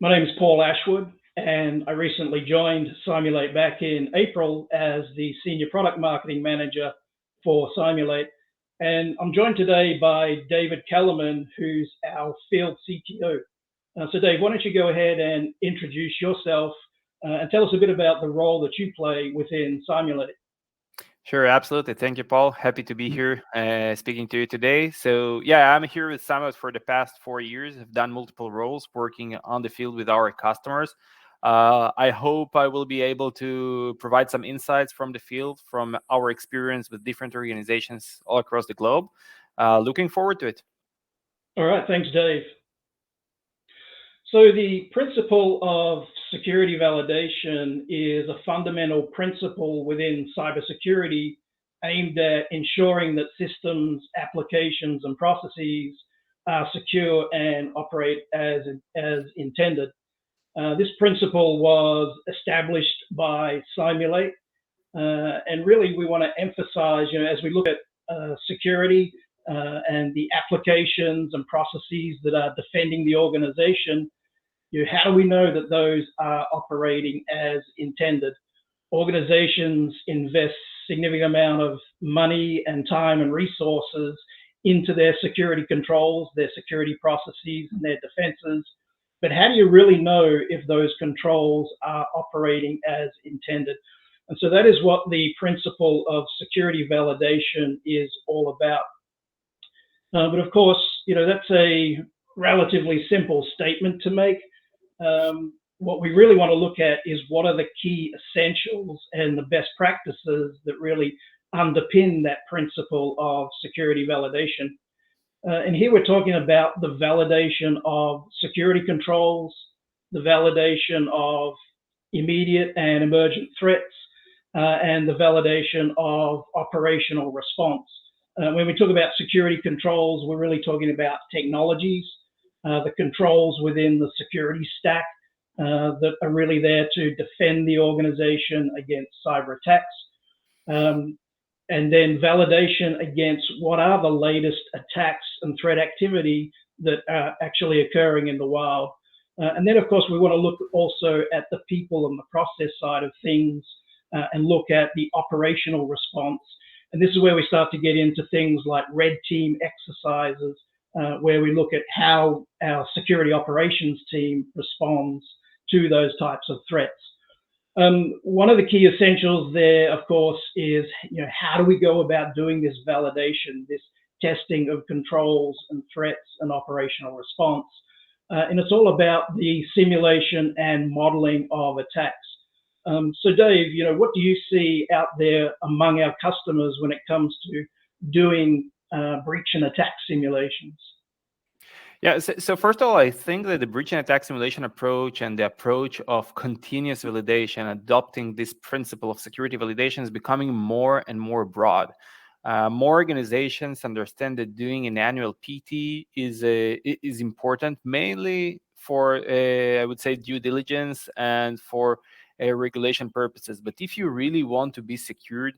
My name is Paul Ashwood, and I recently joined Cymulate back in April as the Senior Product Marketing Manager for Cymulate. And I'm joined today by David Kellerman, who's our Field CTO. So Dave, why don't you go ahead and introduce yourself and tell us a bit about the role that you play within Cymulate. Sure, absolutely. Thank you, Paul. Happy to be here speaking to you today. So yeah, I'm here with Cymulate for the past 4 years. I've done multiple roles working on the field with our customers. I hope I will be able to provide some insights from the field, from our experience with different organizations all across the globe. Looking forward to it. All right, thanks, Dave. So the principle of security validation is a fundamental principle within cybersecurity aimed at ensuring that systems, applications, and processes are secure and operate as intended. This principle was established by Cymulate, and really we want to emphasize, as we look at security and the applications and processes that are defending the organization, how do we know that those are operating as intended? Organizations invest significant amount of money and time and resources into their security controls, their security processes, and their defenses. But how do you really know if those controls are operating as intended? And so that is what the principle of security validation is all about. But of course, that's a relatively simple statement to make. What we really want to look at is what are the key essentials and the best practices that really underpin that principle of security validation. And here we're talking about the validation of security controls, the validation of immediate and emergent threats, and the validation of operational response. When we talk about security controls, we're really talking about technologies, the controls within the security stack that are really there to defend the organization against cyber attacks. And then validation against what are the latest attacks and threat activity that are actually occurring in the wild. And then, of course, we want to look also at the people and the process side of things and look at the operational response. And this is where we start to get into things like red team exercises, where we look at how our security operations team responds to those types of threats. One of the key essentials there, of course, is how do we go about doing this validation, this testing of controls and threats and operational response. And it's all about the simulation and modeling of attacks. So Dave, what do you see out there among our customers when it comes to doing breach and attack simulations? Yeah, so first of all, I think that the breach and attack simulation approach and the approach of continuous validation, adopting this principle of security validation, is becoming more and more broad. More organizations understand that doing an annual PT is important, mainly for, I would say, due diligence and for regulation purposes. But if you really want to be secured,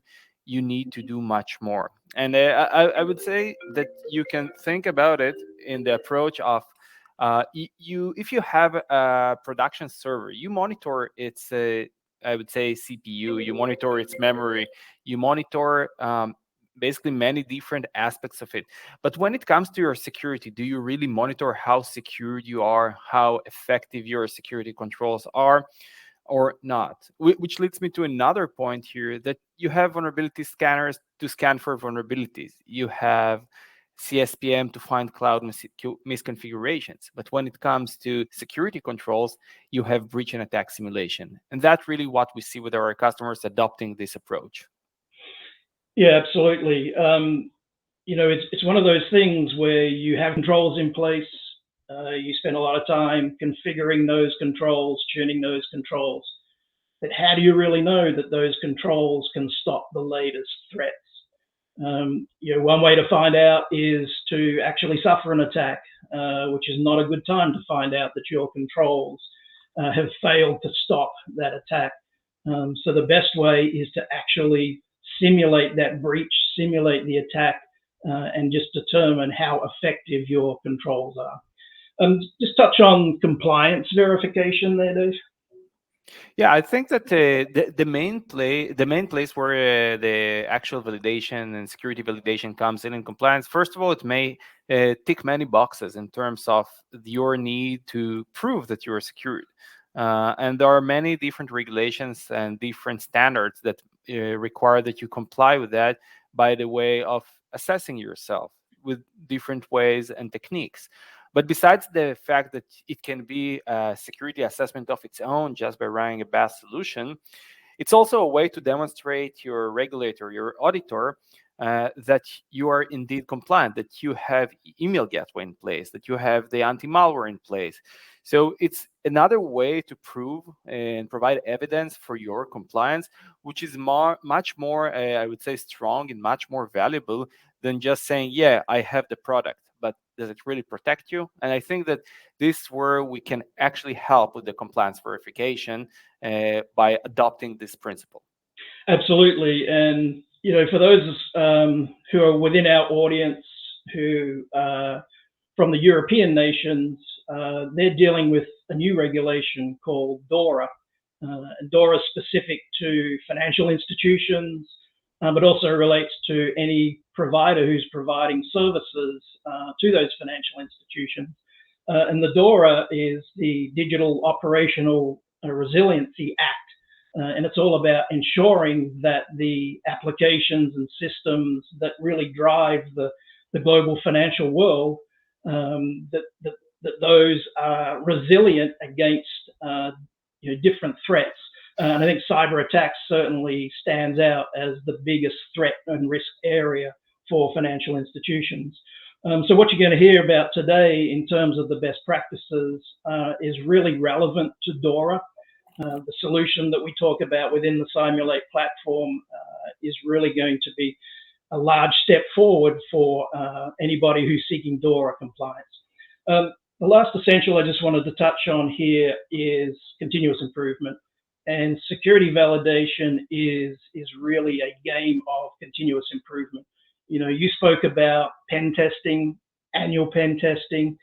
you need to do much more. And I would say that you can think about it in the approach of if you have a production server, you monitor its, I would say, CPU, you monitor its memory, you monitor basically many different aspects of it. But when it comes to your security, do you really monitor how secure you are, how effective your security controls are, or not? Which leads me to another point here, that you have vulnerability scanners to scan for vulnerabilities. You have CSPM to find cloud misconfigurations. But when it comes to security controls, you have breach and attack simulation. And that's really what we see with our customers adopting this approach. Yeah, absolutely. It's one of those things where you have controls in place. You spend a lot of time configuring those controls, tuning those controls. But how do you really know that those controls can stop the latest threats? One way to find out is to actually suffer an attack, which is not a good time to find out that your controls have failed to stop that attack. So the best way is to actually simulate that breach, simulate the attack, and just determine how effective your controls are. Just touch on compliance verification there, Dave. Yeah, I think that the main place where the actual validation and security validation comes in compliance. First of all, it may tick many boxes in terms of your need to prove that you are secured, and there are many different regulations and different standards that require that you comply with that by the way of assessing yourself with different ways and techniques. But besides the fact that it can be a security assessment of its own just by running a BAS solution, it's also a way to demonstrate your regulator, your auditor, that you are indeed compliant, that you have email gateway in place, that you have the anti-malware in place. So it's another way to prove and provide evidence for your compliance, which is much more, I would say, strong and much more valuable than just saying, yeah, I have the product, but does it really protect you? And I think that this is where we can actually help with the compliance verification by adopting this principle. Absolutely. And, for those who are within our audience who from the European nations, they're dealing with a new regulation called DORA. DORA is specific to financial institutions, but also relates to any provider who's providing services to those financial institutions. And the DORA is the Digital Operational Resiliency Act. And it's all about ensuring that the applications and systems that really drive the global financial world, that those are resilient against different threats. And I think cyber attacks certainly stands out as the biggest threat and risk area for financial institutions. So what you're going to hear about today in terms of the best practices is really relevant to DORA. The solution that we talk about within the Cymulate platform is really going to be a large step forward for anybody who's seeking DORA compliance. The last essential I just wanted to touch on here is continuous improvement. And security validation is really a game of continuous improvement. You spoke about pen testing, annual pen testing.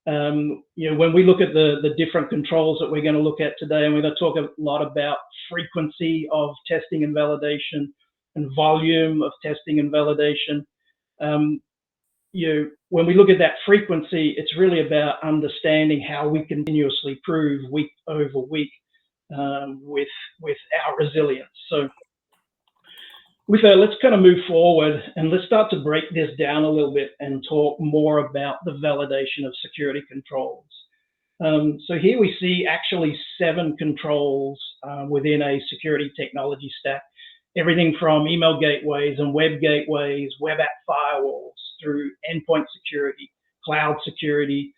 When we look at the different controls that we're going to look at today, and we're going to talk a lot about frequency of testing and validation and volume of testing and validation. When we look at that frequency, it's really about understanding how we continuously improve week over week with our resilience. So with that, let's kind of move forward and let's start to break this down a little bit and talk more about the validation of security controls. So here we see actually 7 controls within a security technology stack. Everything from email gateways and web gateways, web app firewalls, through endpoint security, cloud security,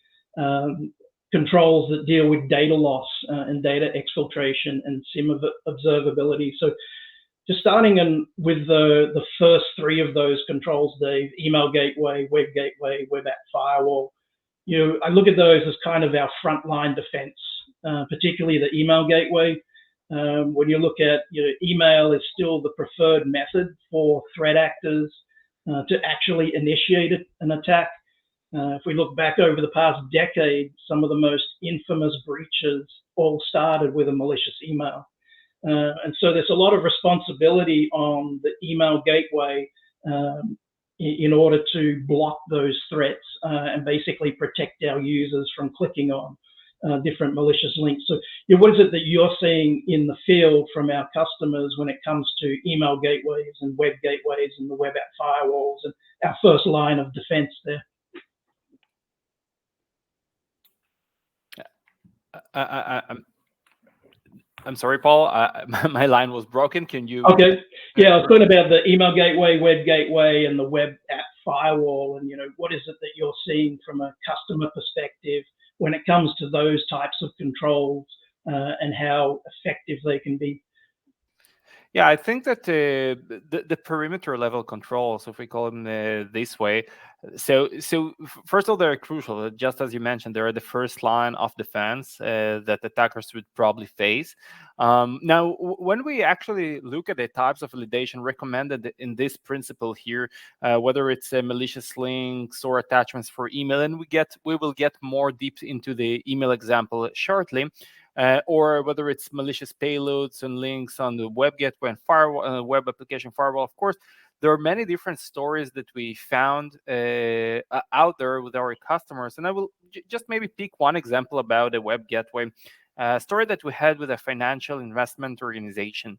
controls that deal with data loss and data exfiltration and SIM observability. So just starting with the first 3 of those controls, Dave, email gateway, web app firewall, I look at those as kind of our frontline defense, particularly the email gateway. When you look at, email is still the preferred method for threat actors to actually initiate an attack. If we look back over the past decade, some of the most infamous breaches all started with a malicious email. And so there's a lot of responsibility on the email gateway in order to block those threats and basically protect our users from clicking on different malicious links. So what is it that you're seeing in the field from our customers when it comes to email gateways and web gateways and the web app firewalls and our first line of defense there? I'm sorry, Paul. My line was broken. Can you? Okay. Yeah, I was talking about the email gateway, web gateway, and the web app firewall. And what is it that you're seeing from a customer perspective when it comes to those types of controls and how effective they can be? Yeah, I think that the perimeter level controls, if we call them this way, first of all, they're crucial. Just as you mentioned, they're the first line of defense that attackers would probably face. Now, when we actually look at the types of validation recommended in this principle here, whether it's malicious links or attachments for email, and we will get more deep into the email example shortly. Or whether it's malicious payloads and links on the web gateway and firewall, web application firewall. Of course, there are many different stories that we found out there with our customers, and I will just maybe pick one example about a web gateway. A story that we had with a financial investment organization,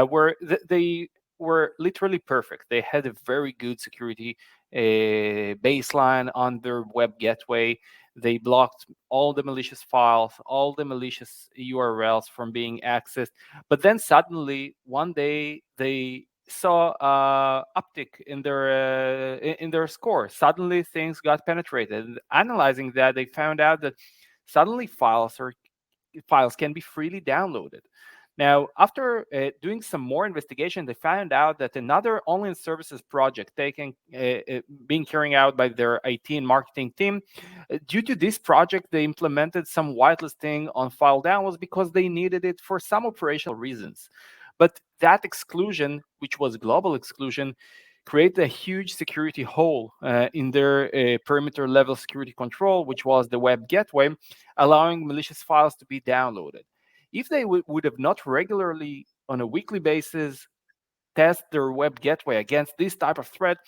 where they were literally perfect. They had a very good security baseline on their web gateway. They blocked all the malicious files, all the malicious URLs from being accessed. But then suddenly, one day, they saw uptick in their score. Suddenly, things got penetrated. And analyzing that, they found out that suddenly files can be freely downloaded. Now, after doing some more investigation, they found out that another online services project being carried out by their IT and marketing team, due to this project, they implemented some whitelisting on file downloads because they needed it for some operational reasons. But that exclusion, which was global exclusion, created a huge security hole in their perimeter level security control, which was the web gateway, allowing malicious files to be downloaded. If they would have not regularly, on a weekly basis, test their web gateway against this type of threat,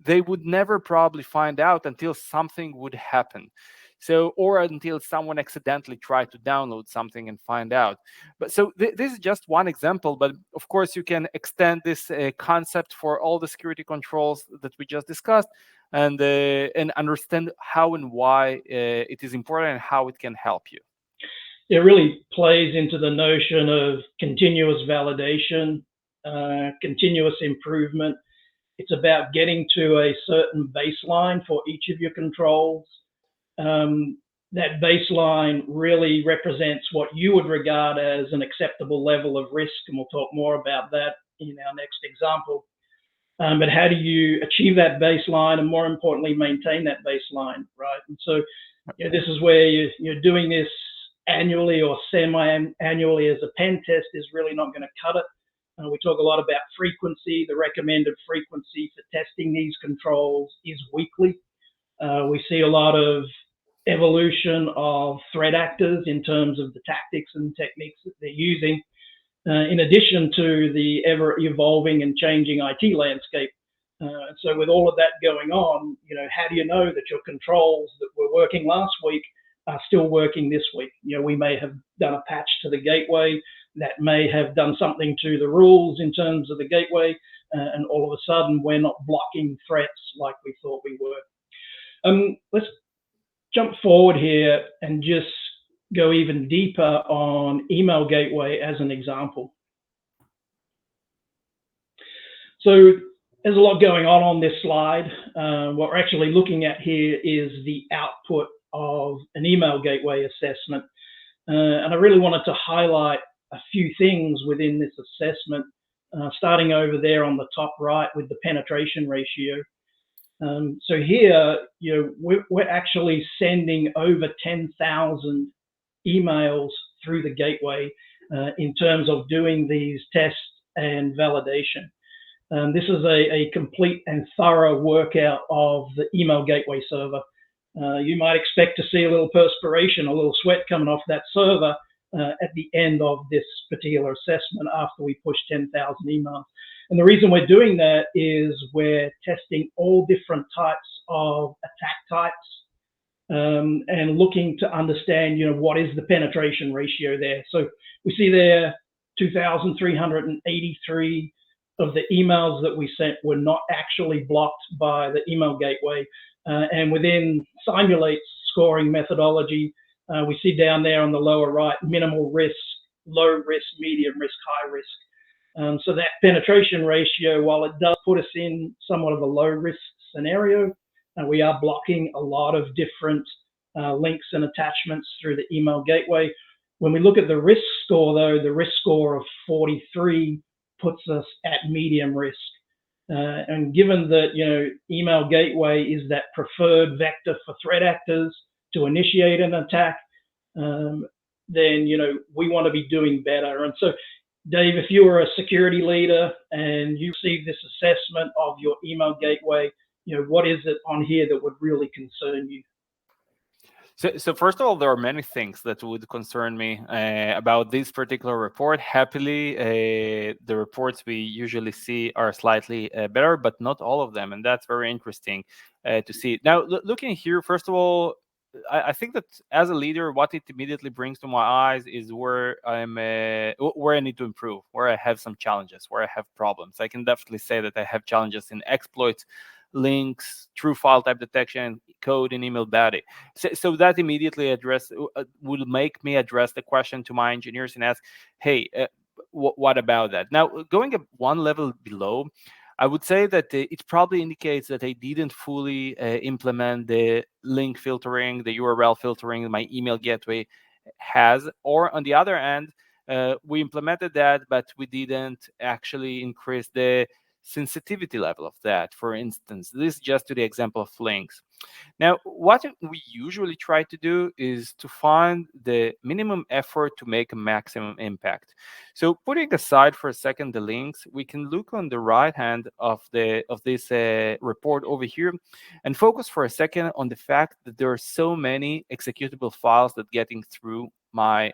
they would never probably find out until something would happen. Or until someone accidentally tried to download something and find out. But this is just one example, but of course you can extend this concept for all the security controls that we just discussed, and understand how and why it is important and how it can help you. It really plays into the notion of continuous validation, continuous improvement. It's about getting to a certain baseline for each of your controls. That baseline really represents what you would regard as an acceptable level of risk, and we'll talk more about that in our next example. But how do you achieve that baseline, and more importantly, maintain that baseline, right? And so this is where you're doing this annually or semi-annually as a pen test is really not going to cut it. We talk a lot about frequency. The recommended frequency for testing these controls is weekly. We see a lot of evolution of threat actors in terms of the tactics and techniques that they're using, in addition to the ever-evolving and changing IT landscape. So with all of that going on, how do you know that your controls that were working last week are still working this week? We may have done a patch to the gateway that may have done something to the rules in terms of the gateway, and all of a sudden we're not blocking threats like we thought we were. Let's jump forward here and just go even deeper on email gateway as an example. So there's a lot going on this slide. What we're actually looking at here is the output of an email gateway assessment. And I really wanted to highlight a few things within this assessment, starting over there on the top right with the penetration ratio. So here, we're actually sending over 10,000 emails through the gateway in terms of doing these tests and validation. This is a complete and thorough workout of the email gateway server. You might expect to see a little perspiration, a little sweat coming off that server at the end of this particular assessment after we push 10,000 emails. And the reason we're doing that is we're testing all different types of attack types and looking to understand, what is the penetration ratio there. So we see there 2,383 of the emails that we sent were not actually blocked by the email gateway. And within Cymulate's scoring methodology, we see down there on the lower right, minimal risk, low risk, medium risk, high risk. So that penetration ratio, while it does put us in somewhat of a low risk scenario, we are blocking a lot of different links and attachments through the email gateway. When we look at the risk score, though, the risk score of 43 puts us at medium risk. And given that, email gateway is that preferred vector for threat actors to initiate an attack, then, we want to be doing better. And so, Dave, if you were a security leader and you see this assessment of your email gateway, what is it on here that would really concern you? So first of all, there are many things that would concern me about this particular report. Happily, the reports we usually see are slightly better, but not all of them, and that's very interesting to see. Now, looking here, first of all, I think that as a leader, what it immediately brings to my eyes is where I need to improve, where I have some challenges, where I have problems. I can definitely say that I have challenges in exploits, links, true file type detection, code, and email body. So that immediately will make me address the question to my engineers and ask, hey, what about that? Now, going up one level below, I would say that it probably indicates that I didn't fully implement the link filtering, the URL filtering my email gateway has. Or on the other hand, we implemented that, but we didn't actually increase the sensitivity level of that. For instance, this is just to the example of links. Now, what we usually try to do is to find the minimum effort to make a maximum impact. So putting aside for a second the links, we can look on the right hand of this report over here and focus for a second on the fact that there are so many executable files that getting through my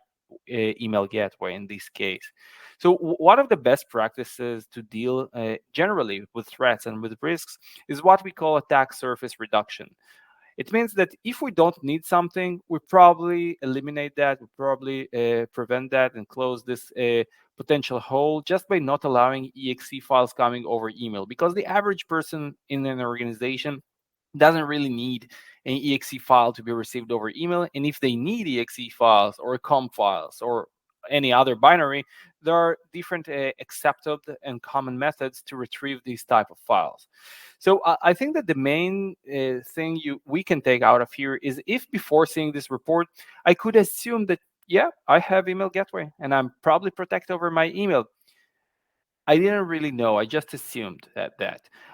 email gateway in this case. So one of the best practices to deal generally with threats and with risks is what we call attack surface reduction. It means that if we don't need something, we probably eliminate that, we probably prevent that and close this potential hole just by not allowing exe files coming over email, because the average person in an organization doesn't really need an exe file to be received over email. And if they need exe files or com files or any other binary, there are different accepted and common methods to retrieve these type of files. So I think that the main thing we can take out of here is, if before seeing this report, I could assume that, yeah, I have email gateway and I'm probably protected over my email. I didn't really know. I just assumed that.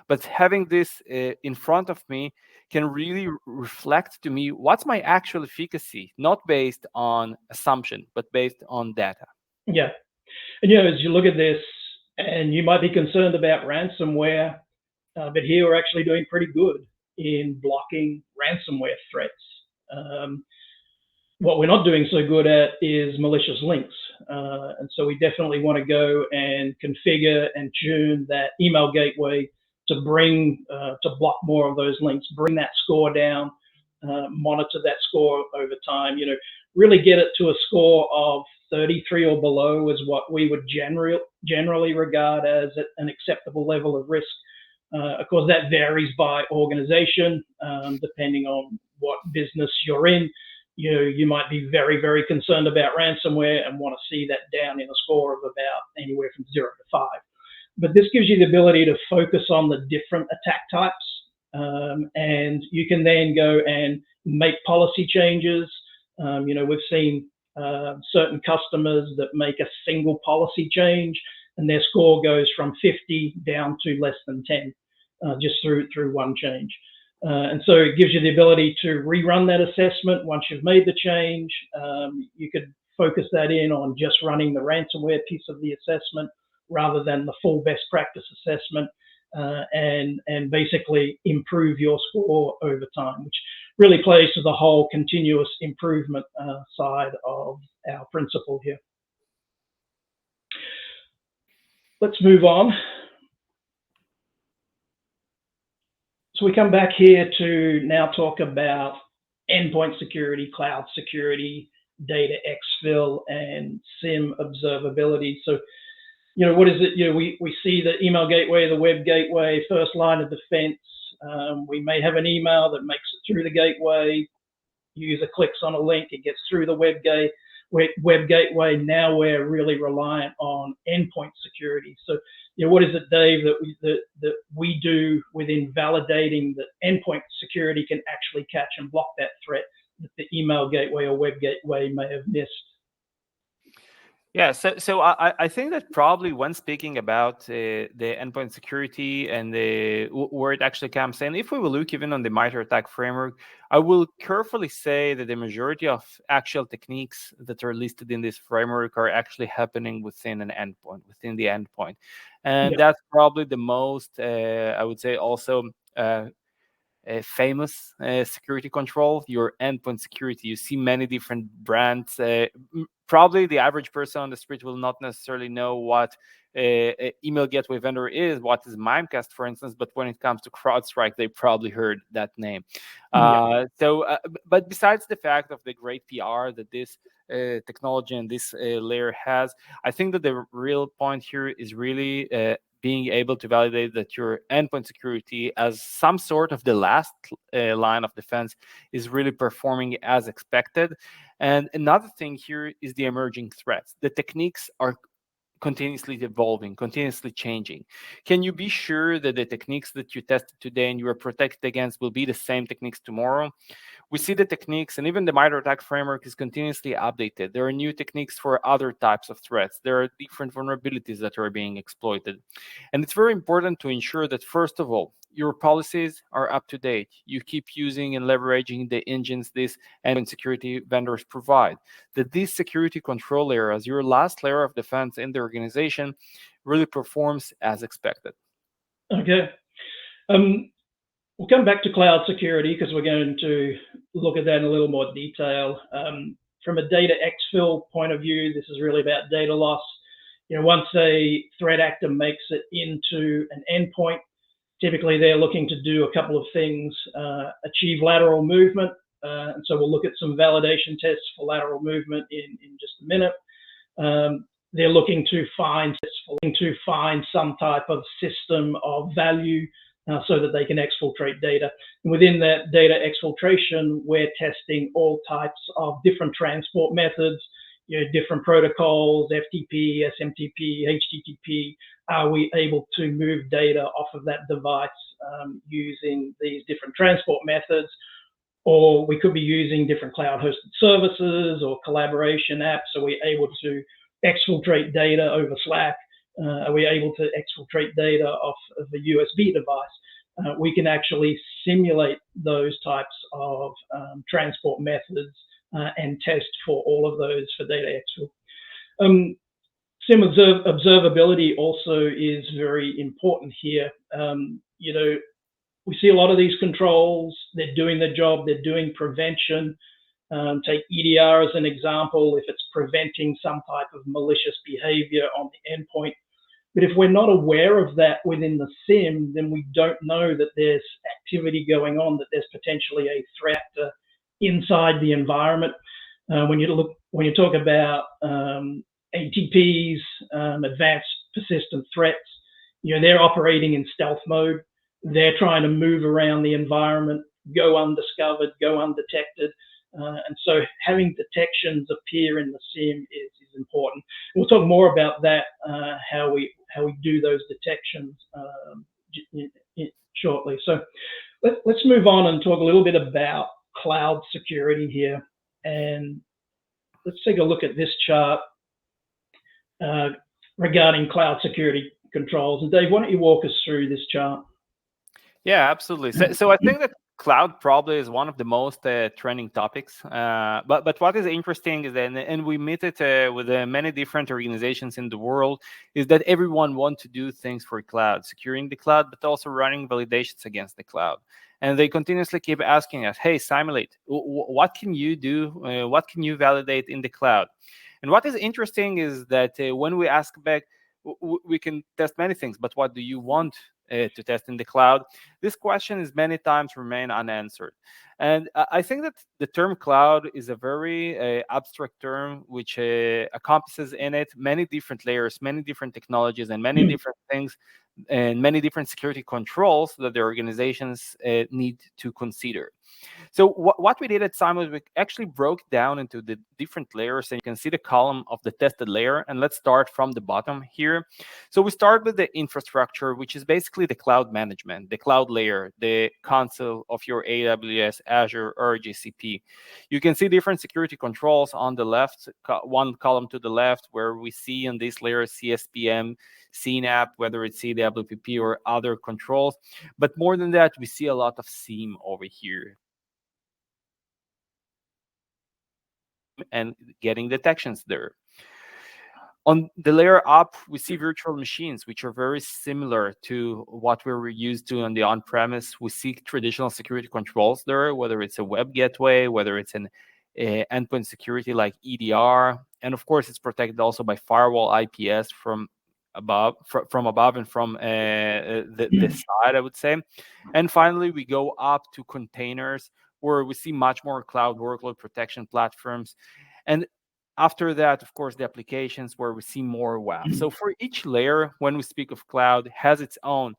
But having this in front of me can really reflect to me what's my actual efficacy, not based on assumption, but based on data. Yeah. And, as you look at this, and you might be concerned about ransomware, but here we're actually doing pretty good in blocking ransomware threats. What we're not doing so good at is malicious links. And so we definitely want to go and configure and tune that email gateway to block more of those links, bring that score down, monitor that score over time, really get it to a score of 33 or below is what we would generally regard as an acceptable level of risk. Of course, that varies by organization, depending on what business you're in. You might be very, very concerned about ransomware and want to see that down in a score of about anywhere from 0 to 5. But this gives you the ability to focus on the different attack types, and you can then go and make policy changes. We've seen certain customers that make a single policy change, and their score goes from 50 down to less than 10, just through one change. And so it gives you the ability to rerun that assessment once you've made the change. You could focus that in on just running the ransomware piece of the assessment rather than the full best practice assessment, and basically improve your score over time, which really plays to the whole continuous improvement side of our principle here. Let's move on. So we come back here to now talk about endpoint security, cloud security, data exfil, and SIEM observability. So, what is it? We see the email gateway, the web gateway, first line of defense. We may have an email that makes it through the gateway. User clicks on a link, it gets through the web gateway. Now we're really reliant on endpoint security. So, what is it, Dave, that we do within validating that endpoint security can actually catch and block that threat that the email gateway or web gateway may have missed? Yeah, so I think that probably when speaking about the endpoint security and where it actually comes in, if we will look even on the MITRE ATT&CK framework, I will carefully say that the majority of actual techniques that are listed in this framework are actually happening within an endpoint, within the endpoint. And Yeah. that's probably the most, I would say, also famous security control, your endpoint security. You see many different brands. Probably the average person on the street will not necessarily know what email gateway vendor is, what is Mimecast, for instance, but when it comes to CrowdStrike, they probably heard that name. Yeah. But besides the fact of the great PR that this technology and this layer has, I think that the real point here is really being able to validate that your endpoint security as some sort of the last line of defense is really performing as expected. And another thing here is the emerging threats. The techniques are continuously evolving, continuously changing. Can you be sure that the techniques that you tested today and you are protected against will be the same techniques tomorrow? We see the techniques, and even the MITRE ATT&CK framework is continuously updated. There are new techniques for other types of threats. There are different vulnerabilities that are being exploited. And it's very important to ensure that, first of all, your policies are up to date. You keep using and leveraging the engines these endpoint security vendors provide. That this security control layer, as your last layer of defense in the organization, really performs as expected. Okay. We'll come back to cloud security because we're going to look at that in a little more detail. From a data exfil point of view, this is really about data loss. Once a threat actor makes it into an endpoint, typically they're looking to do a couple of things: achieve lateral movement, and so we'll look at some validation tests for lateral movement in just a minute. They're looking to find some type of system of value so that they can exfiltrate data. And within that data exfiltration, we're testing all types of different transport methods, different protocols, FTP, SMTP, HTTP. Are we able to move data off of that device using these different transport methods? Or we could be using different cloud-hosted services or collaboration apps. Are we able to exfiltrate data over Slack? Are we able to exfiltrate data off of a USB device? We can actually simulate those types of transport methods and test for all of those for data exfil. SIM observability also is very important here. We see a lot of these controls, they're doing their job, they're doing prevention. Take EDR as an example, if it's preventing some type of malicious behavior on the endpoint. But if we're not aware of that within the SIM, then we don't know that there's activity going on, that there's potentially a threat inside the environment. When you talk about ATPs, advanced persistent threats, they're operating in stealth mode. They're trying to move around the environment, go undiscovered, go undetected. And so having detections appear in the SIM is important. We'll talk more about that, how we do those detections shortly. So let's move on and talk a little bit about cloud security here. And let's take a look at this chart regarding cloud security controls. And Dave, why don't you walk us through this chart? Yeah, absolutely. So I think that cloud probably is one of the most trending topics. But what is interesting is that, and we meet it with many different organizations in the world, is that everyone wants to do things for cloud, securing the cloud, but also running validations against the cloud. And they continuously keep asking us, hey, Cymulate, what can you do? What can you validate in the cloud? And what is interesting is that when we ask back, we can test many things, but what do you want to test in the cloud? This question is many times remain unanswered. And I think that the term cloud is a very abstract term, which encompasses in it many different layers, many different technologies, and many different things, and many different security controls that the organizations need to consider. So what we did at Cymulate, we actually broke down into the different layers, and you can see the column of the tested layer. And let's start from the bottom here. So we start with the infrastructure, which is basically the cloud management, the cloud layer, the console of your AWS, Azure, or GCP. You can see different security controls on the left, one column to the left, where we see in this layer CSPM, CNAP, whether it's CWPP or other controls. But more than that, we see a lot of SIEM over here, and getting detections there. On the layer up, we see virtual machines, which are very similar to what we were used to on the on-premise. We see traditional security controls there, whether it's a web gateway, whether it's an endpoint security like EDR, and of course, it's protected also by firewall IPS from above and from the side, I would say. And finally, we go up to containers, where we see much more cloud workload protection platforms. And after that, of course, the applications, where we see more WAF. So for each layer, when we speak of cloud, has its own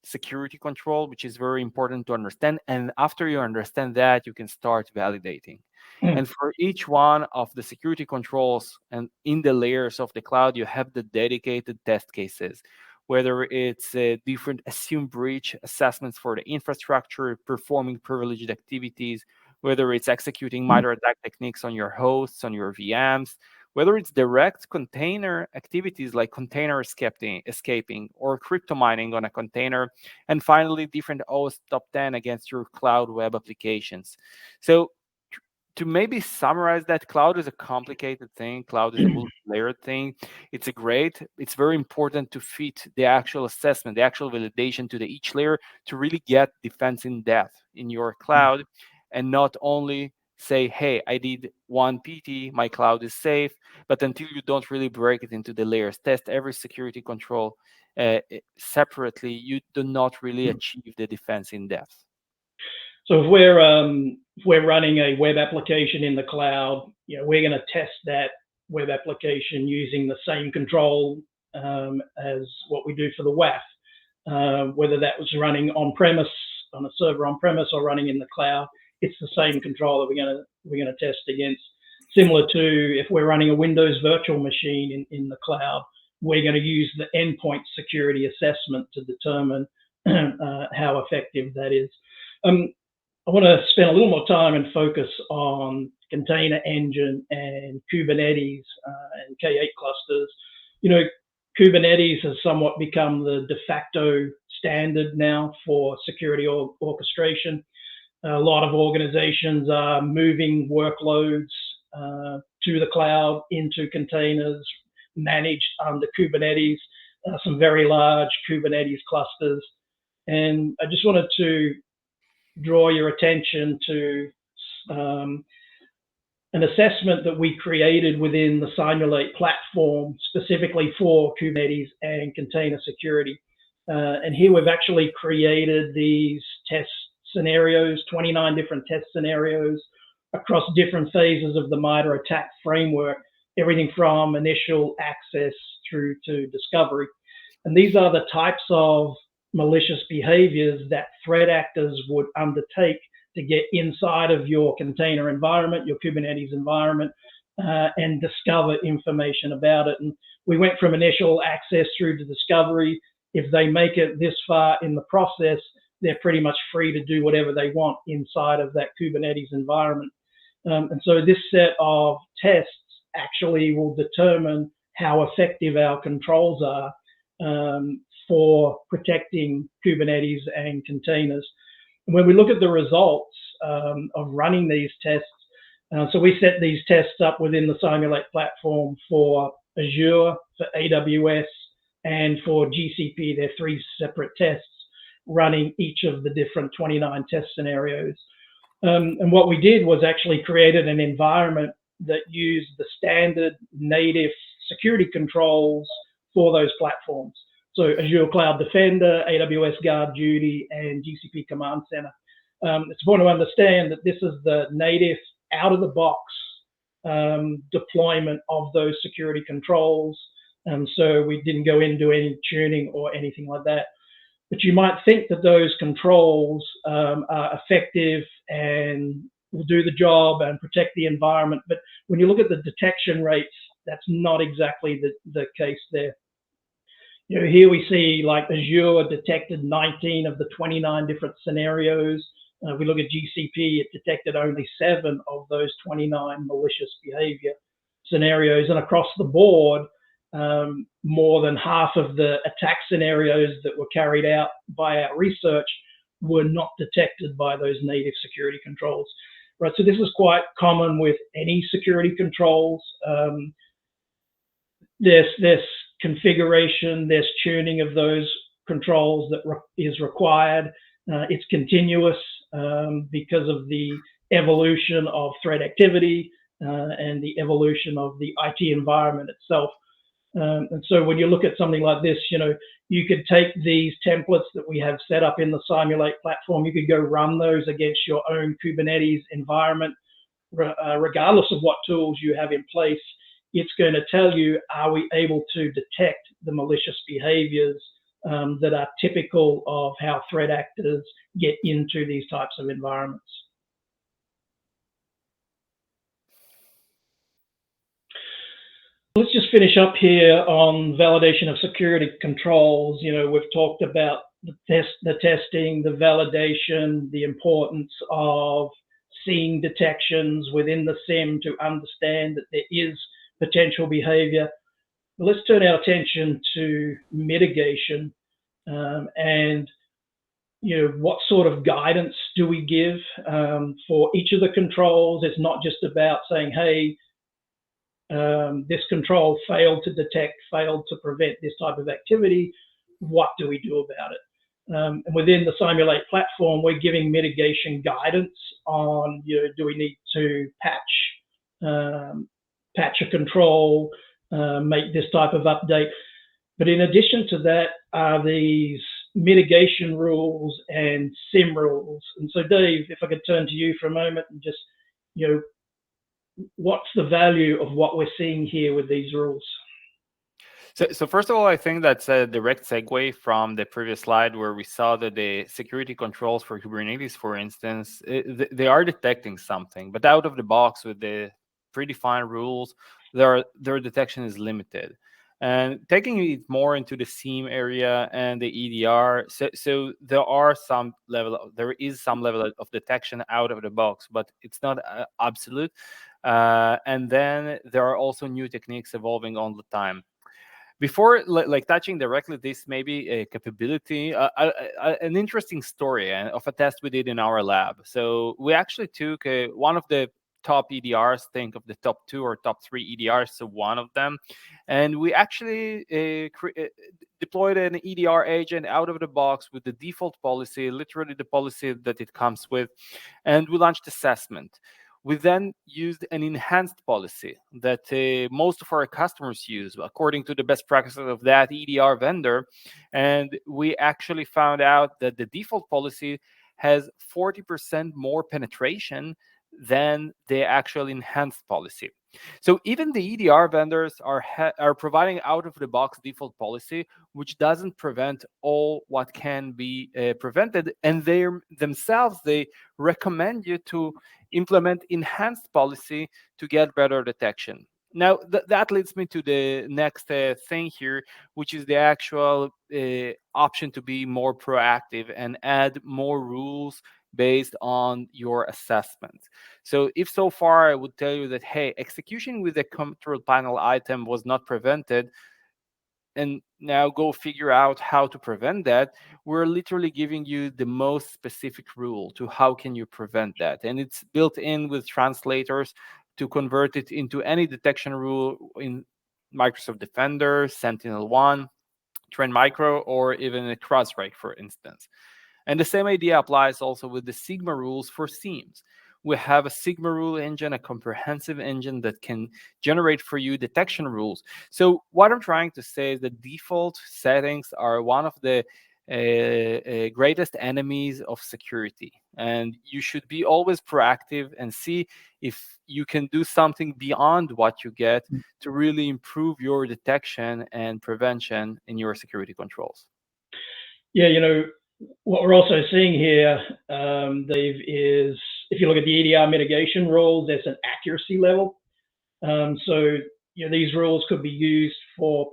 security control, which is very important to understand. And after you understand that, you can start validating. And for each one of the security controls and in the layers of the cloud, you have the dedicated test cases, whether it's different assumed breach assessments for the infrastructure, performing privileged activities, whether it's executing MITRE attack techniques on your hosts, on your VMs, whether it's direct container activities like container escaping or crypto mining on a container, and finally, different OS top 10 against your cloud web applications. So to maybe summarize that, cloud is a complicated thing. Cloud is a multi-layered thing. It's very important to fit the actual assessment, the actual validation to each layer to really get defense in depth in your cloud, and not only say, hey, I did one PT, my cloud is safe, but until you don't really break it into the layers, test every security control separately, you do not really achieve the defense in depth. So if we're running a web application in the cloud, we're going to test that web application using the same control as what we do for the WAF, whether that was running on-premise on a server on-premise or running in the cloud. It's the same control that we're going to test against. Similar to if we're running a Windows virtual machine in the cloud, we're going to use the endpoint security assessment to determine how effective that is. I want to spend a little more time and focus on container engine and Kubernetes and K8 clusters. Kubernetes has somewhat become the de facto standard now for security orchestration. A lot of organizations are moving workloads to the cloud into containers managed under Kubernetes, some very large Kubernetes clusters. And I just wanted to draw your attention to an assessment that we created within the Cymulate platform specifically for Kubernetes and container security. And here we've actually created these test scenarios, 29 different test scenarios across different phases of the MITRE attack framework, everything from initial access through to discovery. And these are the types of malicious behaviors that threat actors would undertake to get inside of your container environment, your Kubernetes environment, and discover information about it. And we went from initial access through to discovery. If they make it this far in the process, they're pretty much free to do whatever they want inside of that Kubernetes environment. And so this set of tests actually will determine how effective our controls are for protecting Kubernetes and containers. And when we look at the results of running these tests, so we set these tests up within the Cymulate platform for Azure, for AWS, and for GCP. They're 3 separate tests running each of the different 29 test scenarios. And what we did was actually created an environment that used the standard native security controls for those platforms. So Azure Cloud Defender, AWS Guard Duty, and GCP Command Center. It's important to understand that this is the native out-of-the-box deployment of those security controls. So we didn't go in and do any tuning or anything like that. But you might think that those controls are effective and will do the job and protect the environment. But when you look at the detection rates, that's not exactly the case there. Here we see like Azure detected 19 of the 29 different scenarios. We look at GCP, it detected only 7 of those 29 malicious behavior scenarios. And across the board, more than half of the attack scenarios that were carried out by our research were not detected by those native security controls. Right, so this is quite common with any security controls. There's configuration, there's tuning of those controls that is required. It's continuous because of the evolution of threat activity and the evolution of the IT environment itself. And so when you look at something like this, you could take these templates that we have set up in the Cymulate platform, you could go run those against your own Kubernetes environment, regardless of what tools you have in place. It's going to tell you, are we able to detect the malicious behaviors that are typical of how threat actors get into these types of environments. Let's just finish up here on validation of security controls. We've talked about the testing, the validation, the importance of seeing detections within the SIEM to understand that there is potential behavior. Let's turn our attention to mitigation and what sort of guidance do we give for each of the controls. It's not just about saying, hey, this control failed to detect, failed to prevent this type of activity. What do we do about it? And within the Cymulate platform, we're giving mitigation guidance on, do we need to patch a control, make this type of update. But in addition to that are these mitigation rules and SIM rules. And so Dave, if I could turn to you for a moment and just, what's the value of what we're seeing here with these rules? So first of all, I think that's a direct segue from the previous slide where we saw that the security controls for Kubernetes, for instance, they are detecting something, but out of the box with the predefined rules, their detection is limited. And taking it more into the SIEM area and the EDR, so there is some level of detection out of the box, but it's not absolute. And then there are also new techniques evolving all the time. Before touching directly this maybe a capability, an interesting story of a test we did in our lab. So we actually took one of the top EDRs, think of the top 2 or top 3 EDRs, so one of them, and we actually deployed an EDR agent out of the box with the default policy, literally the policy that it comes with, and we launched assessment. We then used an enhanced policy that most of our customers use according to the best practices of that EDR vendor. And we actually found out that the default policy has 40% more penetration than the actual enhanced policy. So even the EDR vendors are providing out-of-the-box default policy, which doesn't prevent all what can be prevented. And they themselves recommend you to implement enhanced policy to get better detection. Now, that leads me to the next thing here, which is the actual option to be more proactive and add more rules based on your assessment. So if so far I would tell you that, hey, execution with a control panel item was not prevented, and now go figure out how to prevent that, we're literally giving you the most specific rule to how can you prevent that. And it's built in with translators to convert it into any detection rule in Microsoft Defender, Sentinel-1, Trend Micro, or even a CrowdStrike, for instance. And the same idea applies also with the Sigma rules for SIEMs. We have a Sigma rule engine, a comprehensive engine that can generate for you detection rules. So what I'm trying to say is that default settings are one of the greatest enemies of security. And you should be always proactive and see if you can do something beyond what you get to really improve your detection and prevention in your security controls. Yeah, what we're also seeing here, Dave, is if you look at the EDR mitigation rules, there's an accuracy level. So these rules could be used for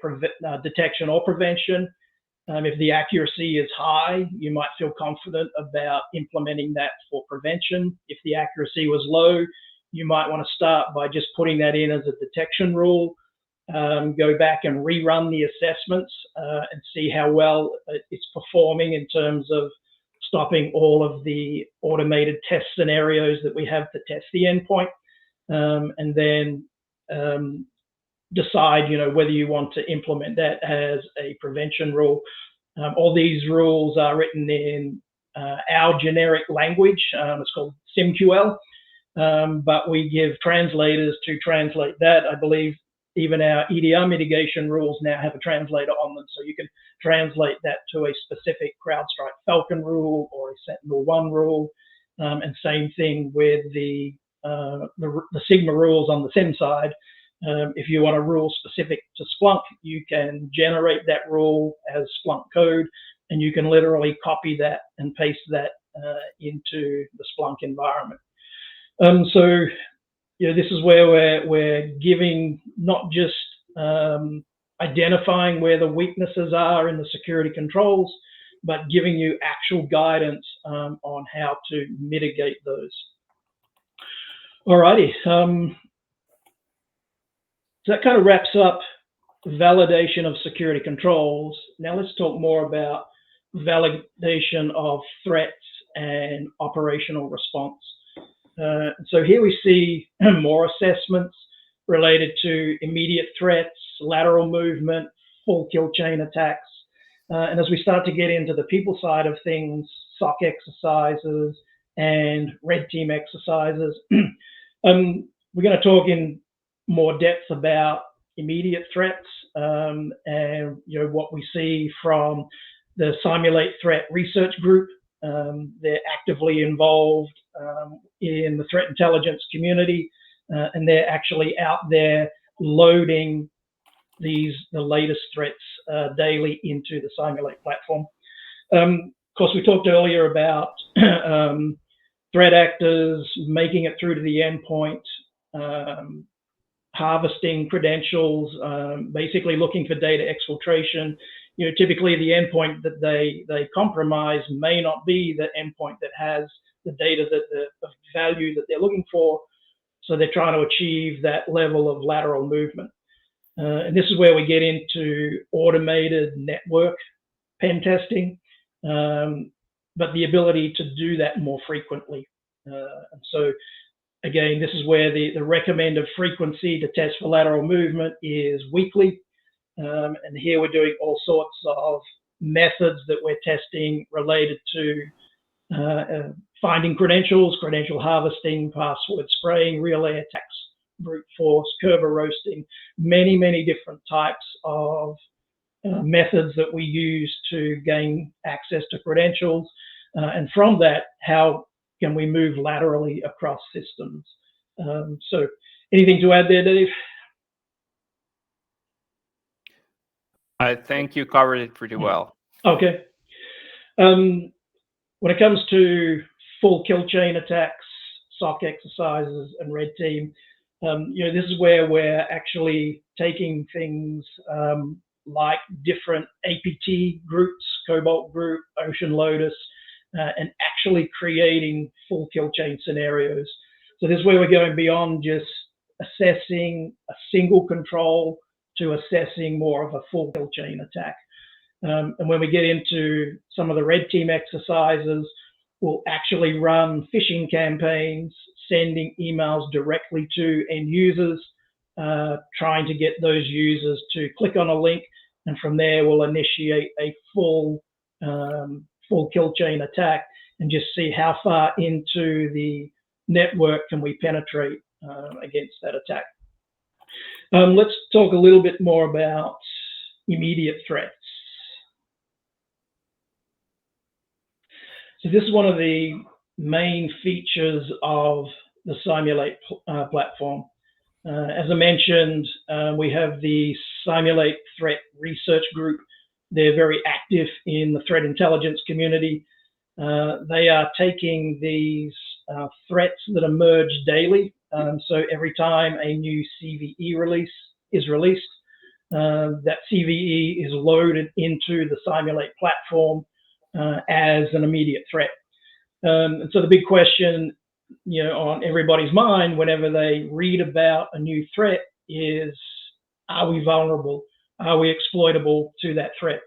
detection or prevention. If the accuracy is high, you might feel confident about implementing that for prevention. If the accuracy was low, you might want to start by just putting that in as a detection rule. Go back and rerun the assessments and see how well it's performing in terms of stopping all of the automated test scenarios that we have to test the endpoint, and then decide, whether you want to implement that as a prevention rule. All these rules are written in our generic language. It's called SymQL, but we give translators to translate that. I believe even our EDR mitigation rules now have a translator on them, so you can translate that to a specific CrowdStrike Falcon rule or a Sentinel-1 rule, and same thing with the Sigma rules on the SIM side. If you want a rule specific to Splunk, you can generate that rule as Splunk code, and you can literally copy that and paste that into the Splunk environment. So this is where we're giving not just identifying where the weaknesses are in the security controls, but giving you actual guidance on how to mitigate those. Alrighty. So that kind of wraps up validation of security controls. Now let's talk more about validation of threats and operational response. So here we see more assessments related to immediate threats, lateral movement, full kill chain attacks. And as we start to get into the people side of things, SOC exercises and red team exercises, we're going to talk in more depth about immediate threats, and what we see from the Cymulate threat research group. They're actively involved in the threat intelligence community, and they're actually out there loading the latest threats daily into the Cymulate platform. Of course, we talked earlier about threat actors making it through to the endpoint, harvesting credentials, basically looking for data exfiltration. Typically the endpoint that they compromise may not be the endpoint that has the data the value that they're looking for. So they're trying to achieve that level of lateral movement. And this is where we get into automated network pen testing, but the ability to do that more frequently. And so again, this is where the recommended frequency to test for lateral movement is weekly. And here we're doing all sorts of methods that we're testing related to finding credentials, credential harvesting, password spraying, relay attacks, brute force, Kerber roasting, many, many different types of methods that we use to gain access to credentials. And from that, how can we move laterally across systems? So anything to add there, Dave? I think you covered it pretty well. Okay. When it comes to full kill chain attacks, SOC exercises, and red team, this is where we're actually taking things like different APT groups, Cobalt Group, Ocean Lotus, and actually creating full kill chain scenarios. So this is where we're going beyond just assessing a single control to assessing more of a full kill chain attack. And when we get into some of the red team exercises, we'll actually run phishing campaigns, sending emails directly to end users, trying to get those users to click on a link, and from there we'll initiate a full kill chain attack and just see how far into the network can we penetrate against that attack. Let's talk a little bit more about immediate threats. So this is one of the main features of the Cymulate platform. As I mentioned, we have the Cymulate threat research group They're very active in the threat intelligence community. They are taking these threats that emerge daily. So every time a new CVE release is released, that CVE is loaded into the Cymulate platform as an immediate threat. And so the big question, on everybody's mind whenever they read about a new threat is, are we vulnerable? Are we exploitable to that threat?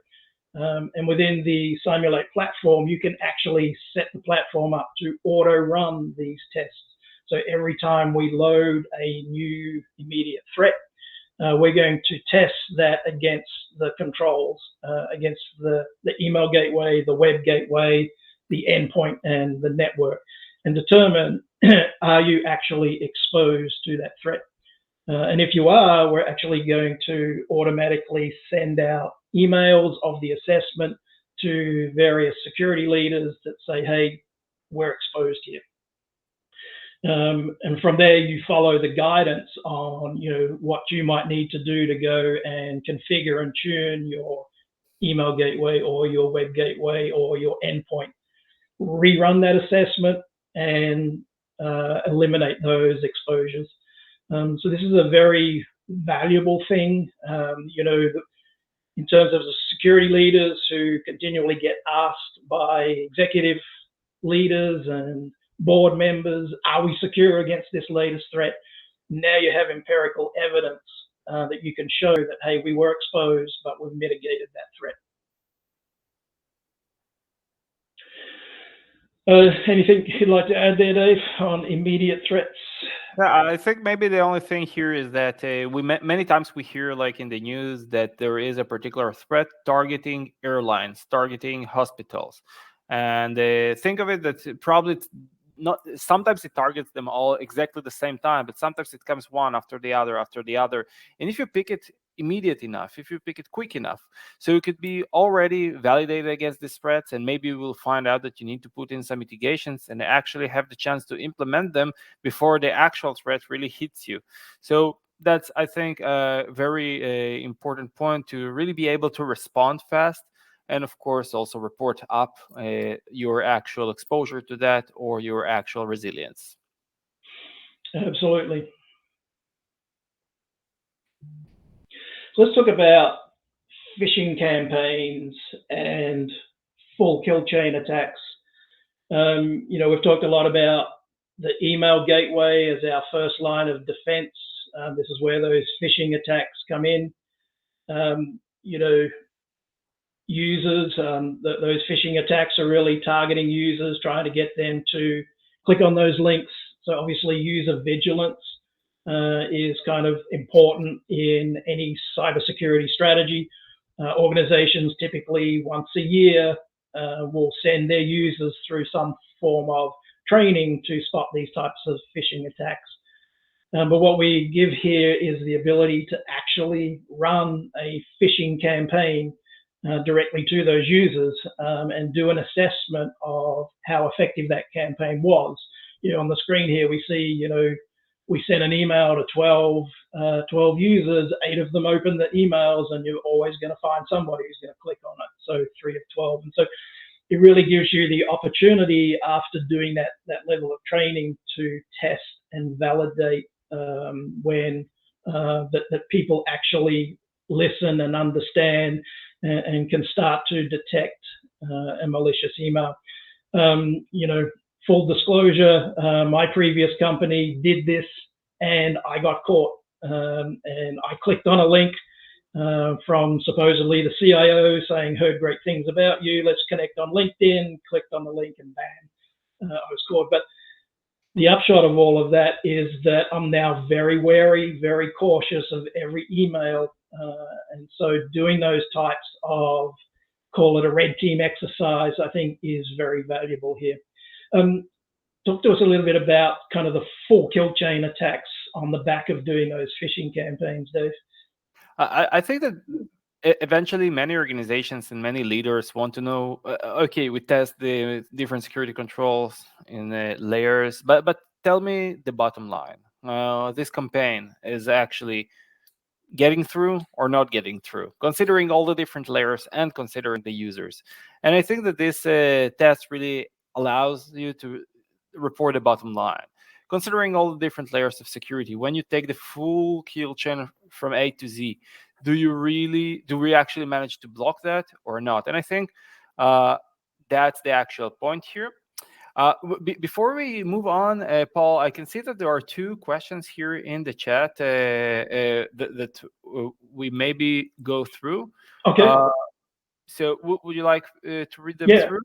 And within the Cymulate platform, you can actually set the platform up to auto-run these tests. So every time we load a new immediate threat, we're going to test that against the controls, against the email gateway, the web gateway, the endpoint, and the network, and determine, are you actually exposed to that threat? And if you are, we're actually going to automatically send out emails of the assessment to various security leaders that say, hey, we're exposed here. And from there, you follow the guidance on, what you might need to do to go and configure and tune your email gateway or your web gateway or your endpoint. Rerun that assessment and eliminate those exposures. So this is a very valuable thing, in terms of the security leaders who continually get asked by executive leaders and board members, are we secure against this latest threat? Now you have empirical evidence that you can show that, hey, we were exposed, but we've mitigated that threat. Anything you'd like to add there, Dave, on immediate threats? Yeah, I think maybe the only thing here is that many times we hear, like in the news, that there is a particular threat targeting airlines, targeting hospitals, and think of it that probably not. Sometimes it targets them all exactly the same time, but sometimes it comes one after the other, and if you pick it immediate enough, if you pick it quick enough, so you could be already validated against these threats, and maybe you will find out that you need to put in some mitigations and actually have the chance to implement them before the actual threat really hits you. So that's, I think, a very important point, to really be able to respond fast, and of course also report up your actual exposure to that or your actual resilience. Absolutely. So let's talk about phishing campaigns and full kill chain attacks. We've talked a lot about the email gateway as our first line of defense. This is where those phishing attacks come in. Users, those phishing attacks are really targeting users, trying to get them to click on those links. So obviously user vigilance is kind of important in any cybersecurity strategy. Organizations typically once a year will send their users through some form of training to spot these types of phishing attacks. But what we give here is the ability to actually run a phishing campaign directly to those users and do an assessment of how effective that campaign was. On the screen here, we see, we sent an email to 12 users, 8 of them opened the emails, and you're always going to find somebody who's going to click on it. So 3 of 12. And so it really gives you the opportunity after doing that level of training to test and validate when that people actually listen and understand and can start to detect a malicious email. Full disclosure, my previous company did this and I got caught. And I clicked on a link from supposedly the CIO saying, heard great things about you, let's connect on LinkedIn, clicked on the link and bam, I was caught. But the upshot of all of that is that I'm now very wary, very cautious of every email. And so doing those types of, call it a red team exercise, I think is very valuable here. Talk to us a little bit about kind of the full kill chain attacks on the back of doing those phishing campaigns, Dave. I think that eventually many organizations and many leaders want to know, okay, we test the different security controls in the layers, but tell me the bottom line. This campaign is actually getting through or not getting through, considering all the different layers and considering the users. And I think that this test really allows you to report a bottom line. Considering all the different layers of security, when you take the full kill chain from A to Z, do we actually manage to block that or not? And I think that's the actual point here. Before we move on, Paul, I can see that there are two questions here in the chat that we maybe go through. Okay. So would you like to read them Yeah. through?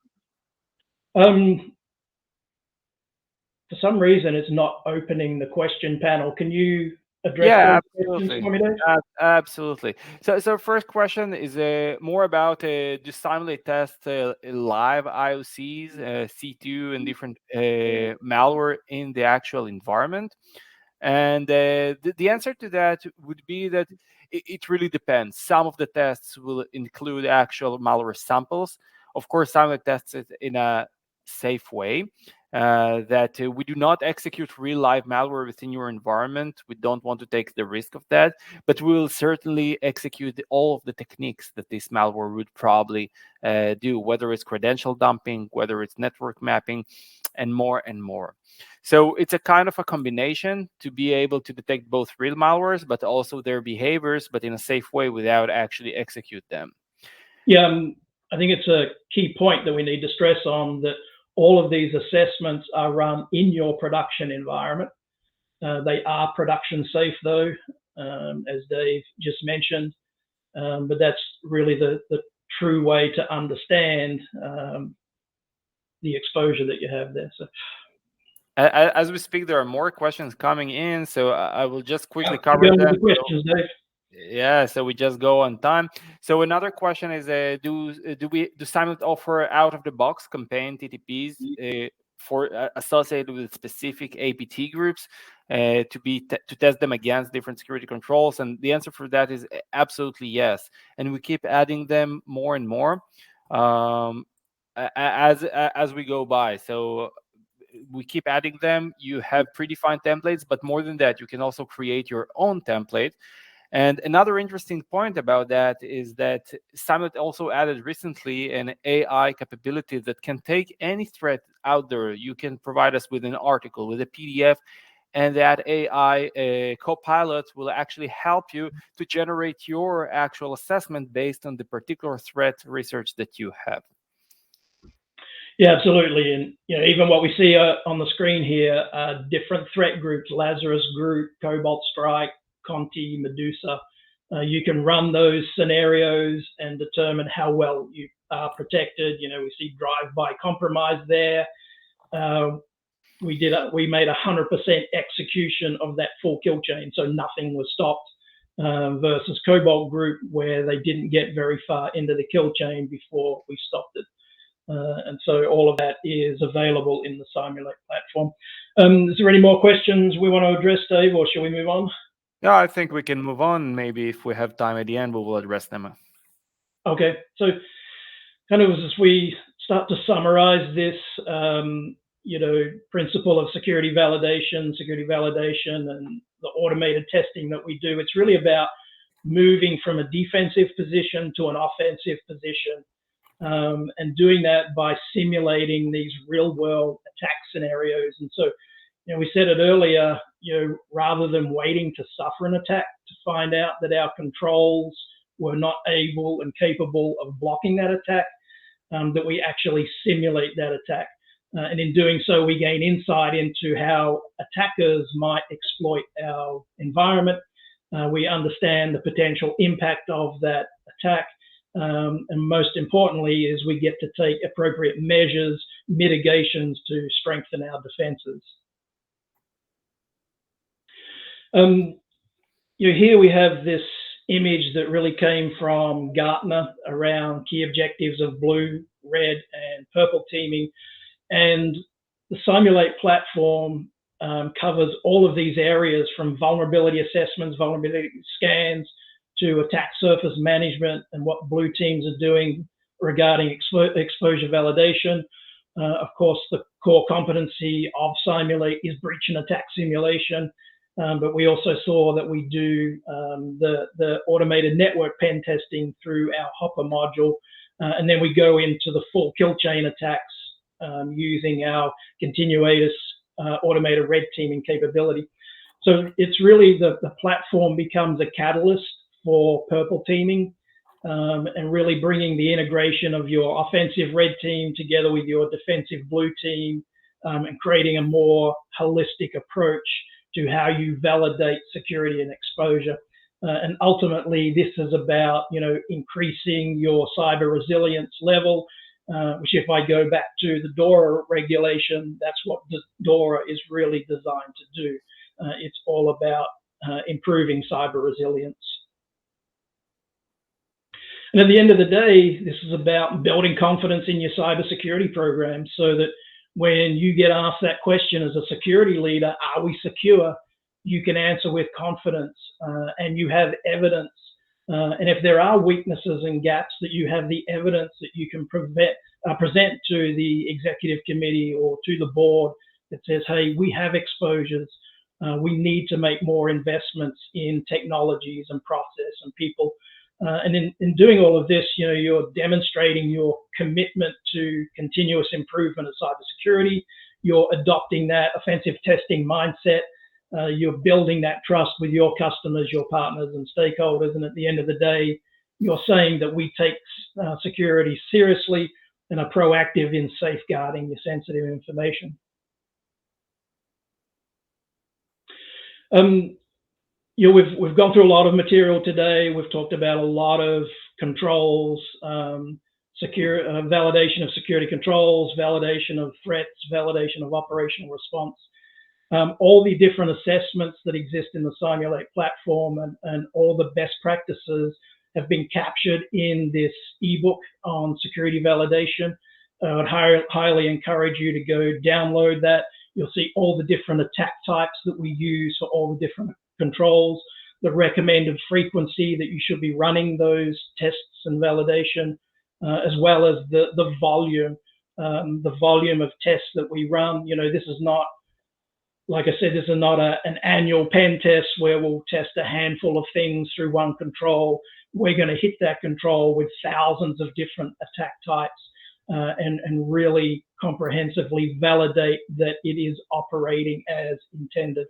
For some reason, it's not opening the question panel. Can you address Yeah, those questions for me, Dave? absolutely. So first question is more about do Cymulate test live IOCs, C2, and different malware in the actual environment? And the answer to that would be that it really depends. Some of the tests will include actual malware samples. Of course, Cymulate tests it in a safe way. That we do not execute real live malware within your environment. We don't want to take the risk of that, but we will certainly execute all of the techniques that this malware would probably do, whether it's credential dumping, whether it's network mapping, and more and more. So it's a kind of a combination to be able to detect both real malwares, but also their behaviors, but in a safe way without actually execute them. Yeah, I think it's a key point that we need to stress on, that all of these assessments are run in your production environment. They are production safe, though, as Dave just mentioned, but that's really the true way to understand the exposure that you have there. So, as we speak, there are more questions coming in, so I will just quickly cover go them. with the questions, Dave. Yeah, so we just go on time. So another question is, do Cymulate offer out of the box campaign TTPs for associated with specific APT groups to test them against different security controls? And the answer for that is absolutely yes. And we keep adding them more and more as we go by. So we keep adding them. You have predefined templates, but more than that, you can also create your own template. And another interesting point about that is that Cymulate also added recently an AI capability that can take any threat out there. You can provide us with an article, with a PDF, and that AI copilot will actually help you to generate your actual assessment based on the particular threat research that you have. Yeah, absolutely. And even what we see on the screen here are different threat groups: Lazarus Group, Cobalt Strike, Conti, Medusa. You can run those scenarios and determine how well you are protected. We see drive-by compromise there. We made 100% execution of that full kill chain, so nothing was stopped. Versus Cobalt Group, where they didn't get very far into the kill chain before we stopped it. And so all of that is available in the Cymulate platform. Is there any more questions we want to address, Dave, or shall we move on? Yeah, I think we can move on. Maybe if we have time at the end, we will address them. Okay, so kind of as we start to summarize this, principle of security validation, and the automated testing that we do, it's really about moving from a defensive position to an offensive position. And doing that by simulating these real-world attack scenarios. And so, we said it earlier, rather than waiting to suffer an attack to find out that our controls were not able and capable of blocking that attack, that we actually simulate that attack. And in doing so, we gain insight into how attackers might exploit our environment. We understand the potential impact of that attack. And most importantly is we get to take appropriate measures, mitigations to strengthen our defenses. Here we have this image that really came from Gartner around key objectives of blue, red, and purple teaming. And the Cymulate platform covers all of these areas, from vulnerability assessments, vulnerability scans, to attack surface management and what blue teams are doing regarding exposure validation. Of course, the core competency of Cymulate is breach and attack simulation. but we also saw that we do the automated network pen testing through our Hopper module, and then we go into the full kill chain attacks using our continuous automated red teaming capability. So it's really the platform becomes a catalyst for purple teaming, and really bringing the integration of your offensive red team together with your defensive blue team, and creating a more holistic approach to how you validate security and exposure. And ultimately, this is about, increasing your cyber resilience level, which if I go back to the DORA regulation, that's what the DORA is really designed to do. It's all about improving cyber resilience. And at the end of the day, this is about building confidence in your cybersecurity program so that when you get asked that question as a security leader, are we secure? You can answer with confidence, and you have evidence. And if there are weaknesses and gaps, that you have the evidence that you can present to the executive committee or to the board that says, hey, we have exposures. We need to make more investments in technologies and process and people. And in doing all of this, you're demonstrating your commitment to continuous improvement of cybersecurity. You're adopting that offensive testing mindset. You're building that trust with your customers, your partners, and stakeholders. And at the end of the day, you're saying that we take security seriously and are proactive in safeguarding your sensitive information. We've gone through a lot of material today. We've talked about a lot of controls, validation of security controls, validation of threats, validation of operational response, all the different assessments that exist in the Cymulate platform, and all the best practices have been captured in this ebook on security validation. I would highly encourage you to go download that. You'll see all the different attack types that we use for all the different controls, the recommended frequency that you should be running those tests and validation, as well as the volume of tests that we run. This is not, like I said, this is not an annual pen test where we'll test a handful of things through one control. We're going to hit that control with thousands of different attack types, and really comprehensively validate that it is operating as intended.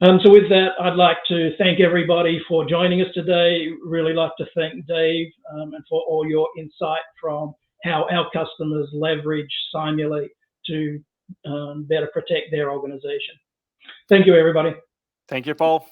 So with that, I'd like to thank everybody for joining us today. Really like to thank Dave and for all your insight from how our customers leverage Cymulate to better protect their organization. Thank you, everybody. Thank you, Paul.